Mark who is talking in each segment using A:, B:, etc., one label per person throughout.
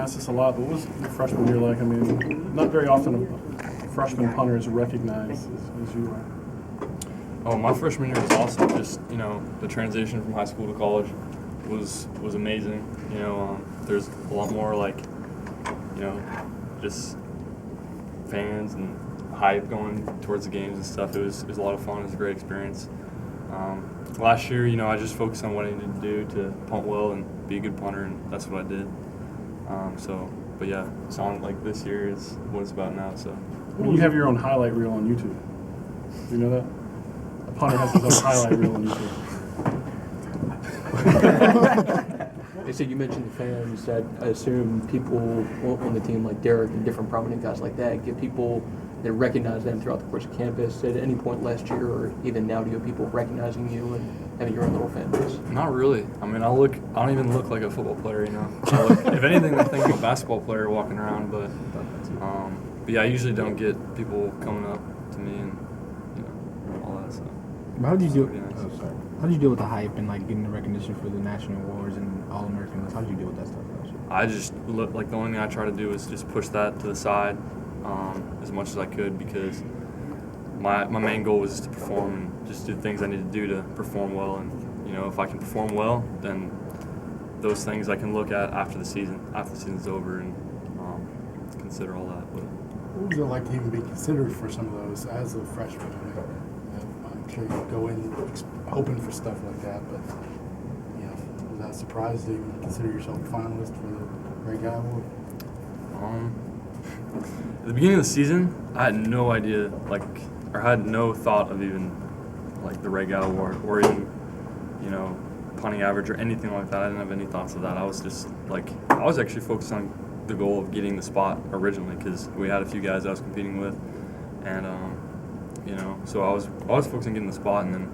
A: ask this a lot, but what was your freshman year like? I mean, not very often a freshman punter is recognized as you are.
B: Oh, my freshman year was awesome. Just, the transition from high school to college was amazing. There's a lot more, just fans and hype going towards the games and stuff. It was a lot of fun. It was a great experience. Last year, I just focused on what I needed to do to punt well and be a good punter, and that's what I did. But yeah, this year is what it's about now. So
A: you have your own highlight reel on YouTube. Do you know that? A punter has his own highlight reel on YouTube.
C: So you mentioned the fans. I assume people on the team like Derek and different prominent guys like that get people that recognize them throughout the course of campus. At any point last year or even now, do you have people recognizing you and having your own little fan base?
B: Not really. I mean, I don't even look like a football player, if anything, I think I'm a basketball player walking around. But yeah, I usually don't get people coming up to me and all that stuff.
D: How did you do?
B: Nice.
D: How did you deal with the hype and getting the recognition for the national awards and All-American list? How did you deal with that stuff last year?
B: I just the only thing I try to do is just push that to the side as much as I could, because my main goal was just to perform and just do things I need to do to perform well. And if I can perform well, then those things I can look at after the season's over and consider all that. But
E: what was it like to even be considered for some of those as a freshman? I mean, I'm sure you go in hoping for stuff like that, but was that a surprise to even consider yourself a finalist for the breakout award?
B: At the beginning of the season, I had no idea, or had no thought of even the breakout award or even punting average or anything like that. I didn't have any thoughts of that. I was just I was actually focused on the goal of getting the spot originally, because we had a few guys I was competing with, and so I was focused on getting the spot. And then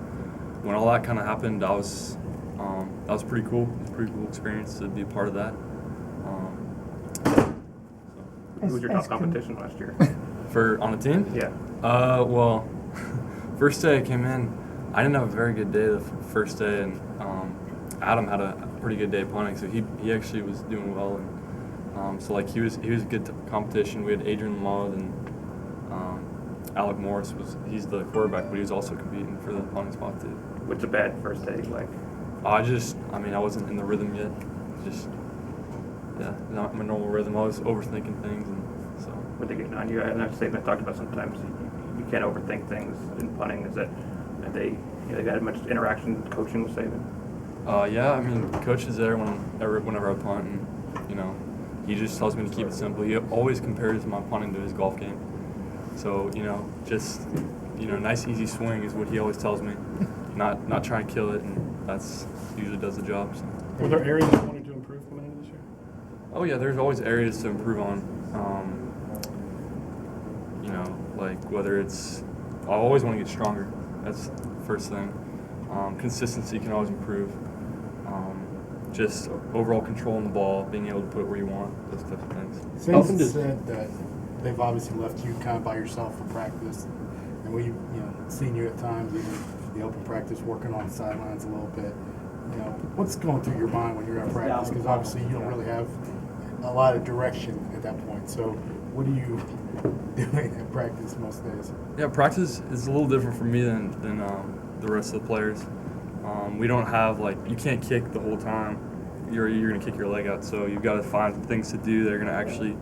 B: when all that kind of happened, that was pretty cool. It was a pretty cool experience to be a part of that.
F: Who was your top competition last year?
B: On the team?
F: Yeah.
B: Well, first day I came in, I didn't have a very good day the first day, and Adam had a pretty good day punting, so he actually was doing well, and he was a good competition. We had Adrian Lamont and Alec Morris he's the quarterback, but he was also competing for the punting spot too.
F: What's a bad first day like?
B: I wasn't in the rhythm yet. Not my normal rhythm. I was overthinking things, and so.
F: Were they getting on you? I know I've talked about sometimes you can't overthink things in punting. Is that they had much interaction coaching with Saban?
B: Yeah, I mean, coach is there whenever I punt, and he just tells me to keep it simple. He always compares my punting to his golf game. So nice easy swing is what he always tells me. Not trying to kill it, and that's usually does the job. So.
A: Were there areas you wanted to improve coming into this year?
B: Oh yeah, there's always areas to improve on. Whether it's, I always want to get stronger. That's the first thing. Consistency can always improve. Just overall controlling the ball, being able to put it where you want, those types of things.
E: Saban said that they've obviously left you kind of by yourself for practice, and we've seen you at times in the open practice working on the sidelines a little bit. What's going through your mind when you're at practice? Because obviously you don't really have a lot of direction at that point. So what are you doing at practice most days?
B: Yeah, practice is a little different for me than the rest of the players. We don't have you can't kick the whole time. You're gonna kick your leg out, so you've got to find things to do that are gonna actually,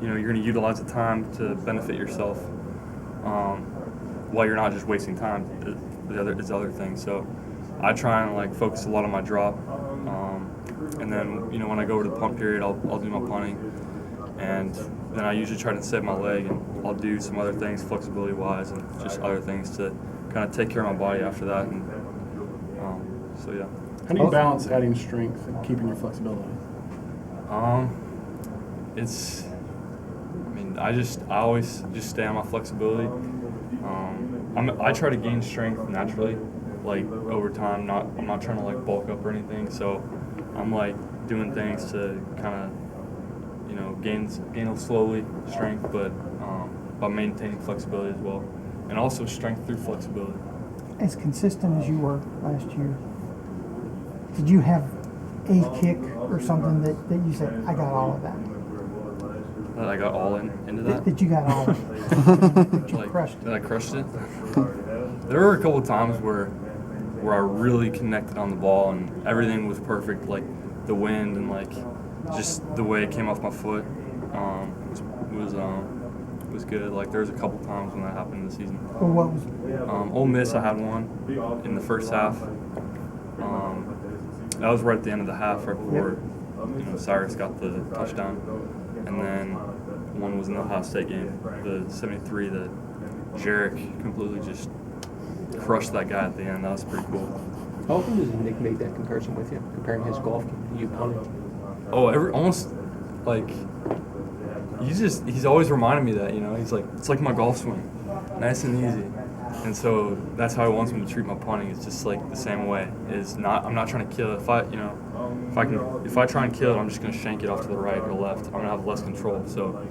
B: you're gonna utilize the time to benefit yourself, while you're not just wasting time. It's other things. So I try and focus a lot on my drop, and then when I go over to the punt period, I'll do my punting, and then I usually try to save my leg, and I'll do some other things flexibility wise and just other things to kind of take care of my body after that. And so yeah.
A: How do you balance adding strength and keeping your flexibility?
B: I always just stay on my flexibility. I try to gain strength naturally, over time. I'm not trying to bulk up or anything. So I'm doing things to kind of, gain slowly strength, but by maintaining flexibility as well, and also strength through flexibility.
G: As consistent as you were last year, did you have a kick or something that you said, I got all of that?
B: That I got all into that.
G: That you got all of it? That you
B: Like,
G: crushed
B: that I
G: it?
B: crushed it. There were a couple times where I really connected on the ball and everything was perfect, like the wind and like just the way it came off my foot was good. Like there was a couple times when that happened this season.
G: Or what was
B: Ole Miss, I had one in the first half. That was right at the end of the half, right before Cyrus got the touchdown, and then one was in the Ohio State game, the 73 that Jarek completely just crushed that guy at the end. That was pretty cool.
C: How often does Nick make that comparison with you, comparing his golf game to you punting?
B: Oh, almost like he's always reminding me that, he's like, it's like my golf swing, nice and easy. And so that's how he wants me to treat my punting. It's just like the same way. I'm not trying to kill it. If I try and kill it, I'm just gonna shank it off to the right or left. I'm gonna have less control. So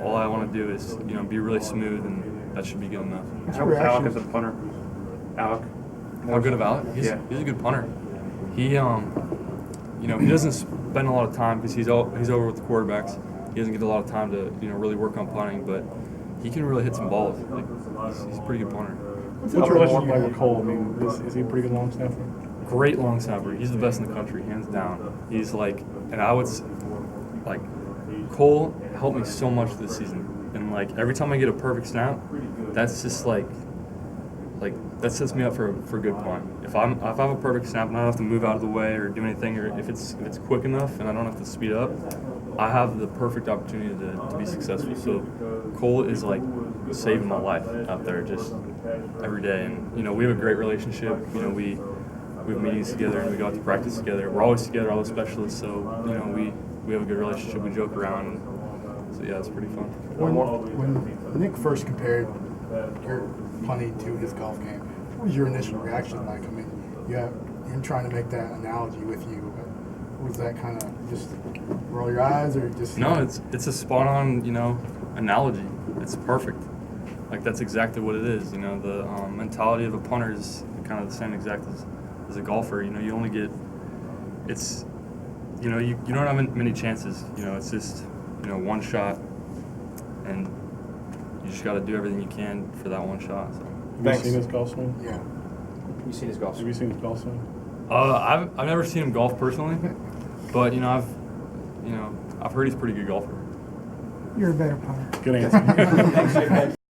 B: all I want to do is be really smooth, and that should be good enough.
F: How was Alec as a punter? Alec?
B: How good of Alec? He's a good punter. He he doesn't spend a lot of time because he's over with the quarterbacks. He doesn't get a lot of time to really work on punting, but he can really hit some balls. Like he's a pretty good punter.
A: What's your relationship like with Cole? I mean, is he a pretty good long snapper?
B: Great long snapper. He's the best in the country, hands down. He's like, and I would like, Cole helped me so much this season. And like every time I get a perfect snap, that's just like that sets me up for a good punt. If I have a perfect snap and I don't have to move out of the way or do anything, or if it's quick enough and I don't have to speed up, I have the perfect opportunity to be successful. So Cole is like saving my life out there just every day. And we have a great relationship. We have meetings together and we go out to practice together. We're always together, all the specialists. So we have a good relationship. We joke around. And so yeah, it's pretty fun.
E: When Nick first compared your punting to his golf game, what was your initial reaction like? I mean, you have him trying to make that analogy with you. Was that kind of just roll your eyes or just?
B: No, it's a spot-on, analogy. It's perfect. Like that's exactly what it is. The mentality of a punter is kind of the same exact as a golfer. You only get, it's, you don't have many chances. It's just, one shot, and you just got to do everything you can for that one shot. So.
A: Have you seen his golf swing?
E: Yeah.
C: You seen his golf
A: Have you seen his golf swing?
B: I've never seen him golf personally, but I've heard he's a pretty good golfer.
G: You're a better punter.
A: Good answer.
C: Thanks,